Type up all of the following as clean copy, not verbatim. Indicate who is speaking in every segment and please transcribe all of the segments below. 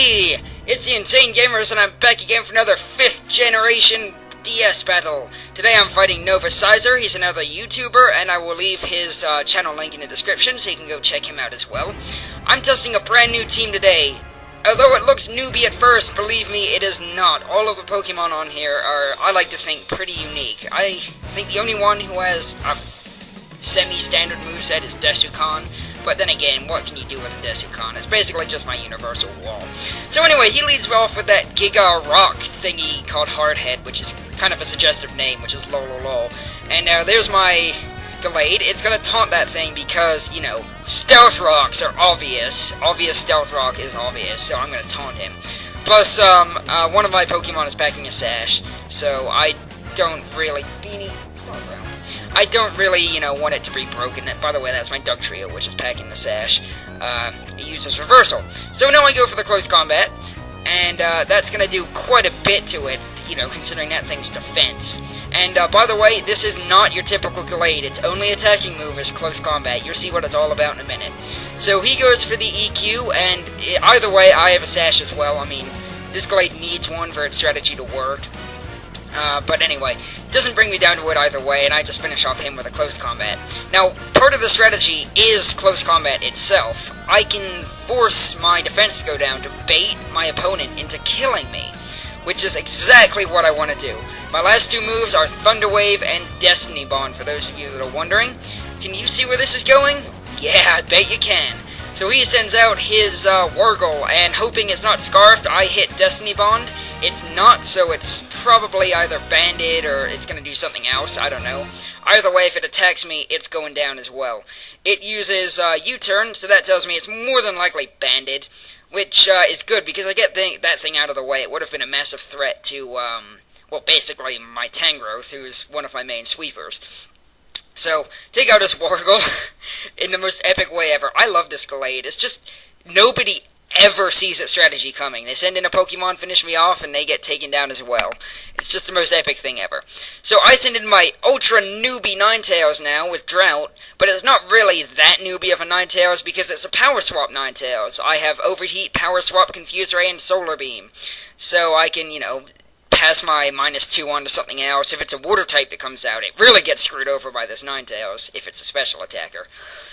Speaker 1: Hey! It's the Insane Gamers, and I'm back again for another 5th generation DS battle. Today I'm fighting Scizor. He's another YouTuber, and I will leave his channel link in the description so you can go check him out as well. I'm testing a brand new team today. Although it looks newbie at first, believe me, it is not. All of the Pokemon on here are, I like to think, pretty unique. I think the only one who has a semi-standard moveset is Desukon. But then again, what can you do with a Desukon? It's basically just my universal wall. So anyway, he leads off with that Giga Rock thingy called Hardhead, which is kind of a suggestive name, which is lol. And there's my Gallade. It's gonna taunt that thing because, you know, Stealth Rocks are obvious. Obvious Stealth Rock is obvious, so I'm gonna taunt him. Plus, one of my Pokemon is packing a sash, so I don't really... Beanie, stop around. I don't really, you know, want it to be broken. By the way, that's my Duck Trio, which is packing the sash. It uses Reversal. So now I go for the Close Combat, and that's going to do quite a bit to it, you know, considering that thing's defense. And by the way, this is not your typical Gallade. Its only attacking move is Close Combat. You'll see what it's all about in a minute. So he goes for the EQ, and either way, I have a sash as well. I mean, this Gallade needs one for its strategy to work. But anyway, doesn't bring me down to it either way, and I just finish off him with a Close Combat. Now, part of the strategy is Close Combat itself. I can force my defense to go down to bait my opponent into killing me, which is exactly what I want to do. My last two moves are Thunder Wave and Destiny Bond, for those of you that are wondering. Can you see where this is going? Yeah, I bet you can. So he sends out his Wargle, and hoping it's not Scarfed, I hit Destiny Bond. It's not, so it's probably either banded or it's going to do something else, I don't know. Either way, if it attacks me, it's going down as well. It uses U-turn, so that tells me it's more than likely banded, which is good because I get that thing out of the way. It would have been a massive threat to, well, basically my Tangrowth, who's one of my main sweepers. So, take out his Wargle in the most epic way ever. I love this Gallade. It's just, nobody ever sees its strategy coming. They send in a Pokemon, finish me off, and they get taken down as well. It's just the most epic thing ever. So I send in my ultra newbie Ninetales now with Drought, but it's not really that newbie of a Ninetales because it's a Power Swap Ninetales. I have Overheat, Power Swap, Confuse Ray, and Solar Beam. So I can, you know, pass my -2 on to something else. If it's a water type that comes out, it really gets screwed over by this Ninetales, if it's a special attacker.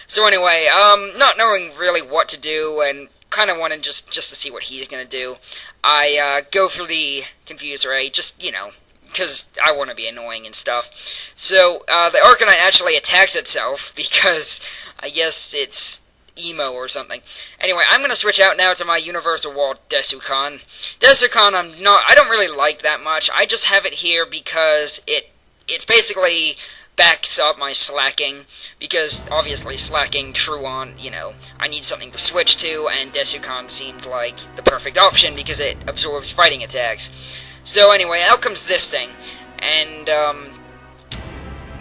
Speaker 1: So anyway, not knowing really what to do, and kind of wanted just to see what he's going to do, I go for the Confuse Ray, just, you know, because I want to be annoying and stuff. So, the Arcanine actually attacks itself, because I guess it's emo or something. Anyway, I'm going to switch out now to my Universal Wall Desukon. Desukon, I don't really like that much. I just have it here because it's basically backs up my slacking, because obviously slacking true on, you know, I need something to switch to, and Desukon seemed like the perfect option because it absorbs fighting attacks. So anyway, out comes this thing, and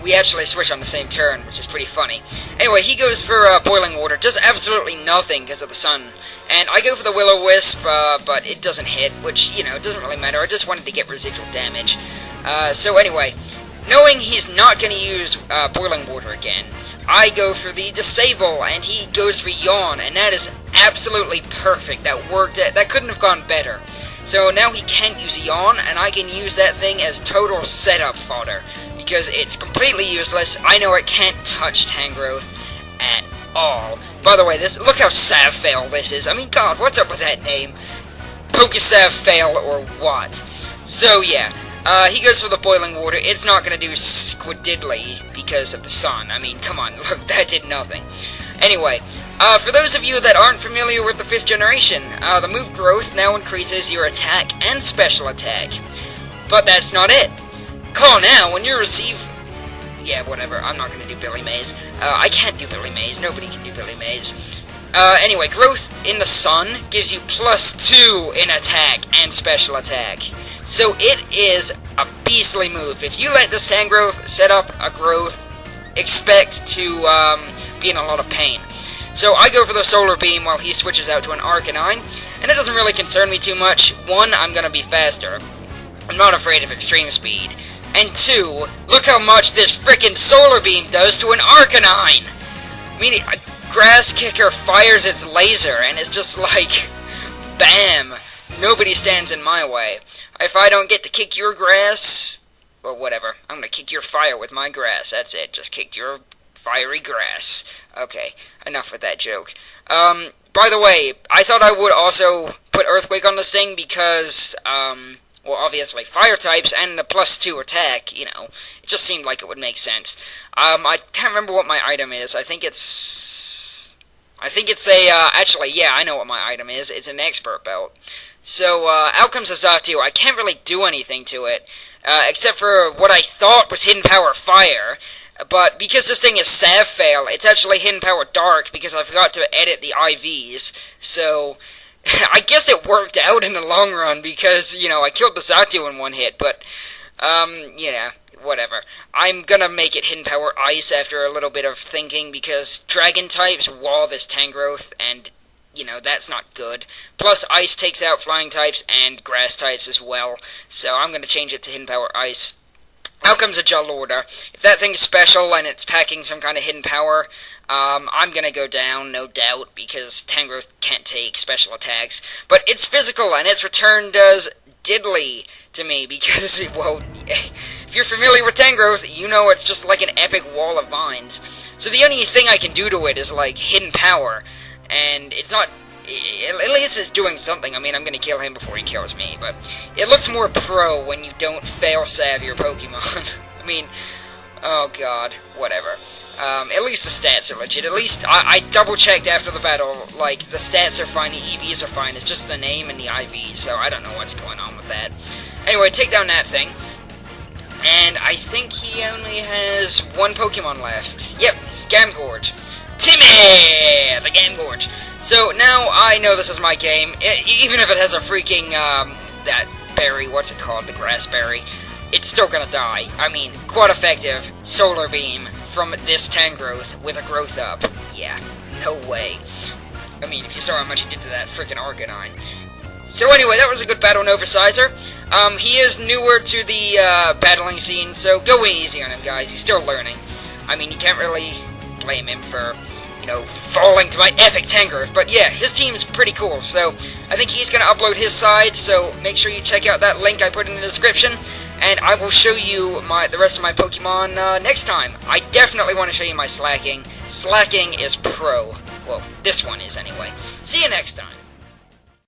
Speaker 1: we actually switch on the same turn, which is pretty funny. Anyway, he goes for Boiling Water, does absolutely nothing because of the sun, and I go for the Will-O-Wisp, but it doesn't hit, which, you know, it doesn't really matter. I just wanted to get residual damage. So anyway, knowing he's not going to use Boiling Water again, I go for the Disable, and he goes for Yawn, and that is absolutely perfect. That worked. That couldn't have gone better. So now he can't use Yawn, and I can use that thing as total setup fodder, because it's completely useless. I know it can't touch Tangrowth at all. By the way, look how Savfail this is. I mean, God, what's up with that name? Pokesav-fail or what? So yeah. He goes for the Boiling Water. It's not going to do squadiddly because of the sun. I mean, come on, look, that did nothing. Anyway, for those of you that aren't familiar with the 5th generation, the move Growth now increases your attack and special attack. But that's not it. Call now when you receive... Yeah, whatever, I'm not going to do Billy Mays. I can't do Billy Mays. Nobody can do Billy Mays. Anyway, Growth in the sun gives you +2 in attack and special attack. So it is a beastly move. If you let this Tangrowth set up a Growth, expect to be in a lot of pain. So I go for the Solar Beam while he switches out to an Arcanine, and it doesn't really concern me too much. One, I'm going to be faster. I'm not afraid of extreme speed. And two, look how much this frickin' Solar Beam does to an Arcanine! I mean, a Grass Kicker fires its laser, and it's just like... Bam! Nobody stands in my way. If I don't get to kick your grass, well, whatever. I'm gonna kick your fire with my grass. That's it. Just kicked your fiery grass. Okay, enough with that joke. By the way, I thought I would also put Earthquake on this thing because, well, obviously fire types and the +2 attack, you know, it just seemed like it would make sense. I can't remember what my item is. I think it's actually, yeah, I know what my item is. It's an expert belt. So, out comes Azatu. I can't really do anything to it, except for what I thought was Hidden Power Fire. But because this thing is Sav Fail, it's actually Hidden Power Dark because I forgot to edit the IVs. So, I guess it worked out in the long run because, you know, I killed the Zatu in one hit, but, yeah, whatever. I'm gonna make it Hidden Power Ice after a little bit of thinking because Dragon types wall this Tangrowth, and, you know, that's not good. Plus, Ice takes out Flying types and Grass types as well, so I'm gonna change it to Hidden Power Ice. Out comes a Jalorda. If that thing's special and it's packing some kind of hidden power, I'm gonna go down, no doubt, because Tangrowth can't take special attacks. But it's physical, and its return does diddly to me, because, well, if you're familiar with Tangrowth, you know it's just like an epic wall of vines. So the only thing I can do to it is, like, hidden power, and it's not... At least it's doing something. I mean, I'm going to kill him before he kills me, but it looks more pro when you don't fail-sav your Pokemon. I mean, oh god, whatever. At least the stats are legit. At least I double-checked after the battle, like, the stats are fine, the EVs are fine, it's just the name and the IV, so I don't know what's going on with that. Anyway, take down that thing. And I think he only has one Pokemon left. Yep, it's Gamgorge. Timmy! The Gamgorge. So, now I know this is my game, even if it has a freaking, that berry, what's it called, the grass berry, it's still gonna die. I mean, quite effective, Solar Beam from this Tangrowth with a growth up. Yeah, no way. I mean, if you saw how much he did to that freaking Arcanine. So anyway, that was a good battle, Nova Scizor. He is newer to the, battling scene, so go easy on him, guys, he's still learning. I mean, you can't really blame him for... you know, falling to my epic Tangrowth. But yeah, his team's pretty cool, so I think he's going to upload his side, so make sure you check out that link I put in the description, and I will show you the rest of my Pokemon next time. I definitely want to show you my Slacking. Slacking is pro. Well, this one is anyway. See you next time.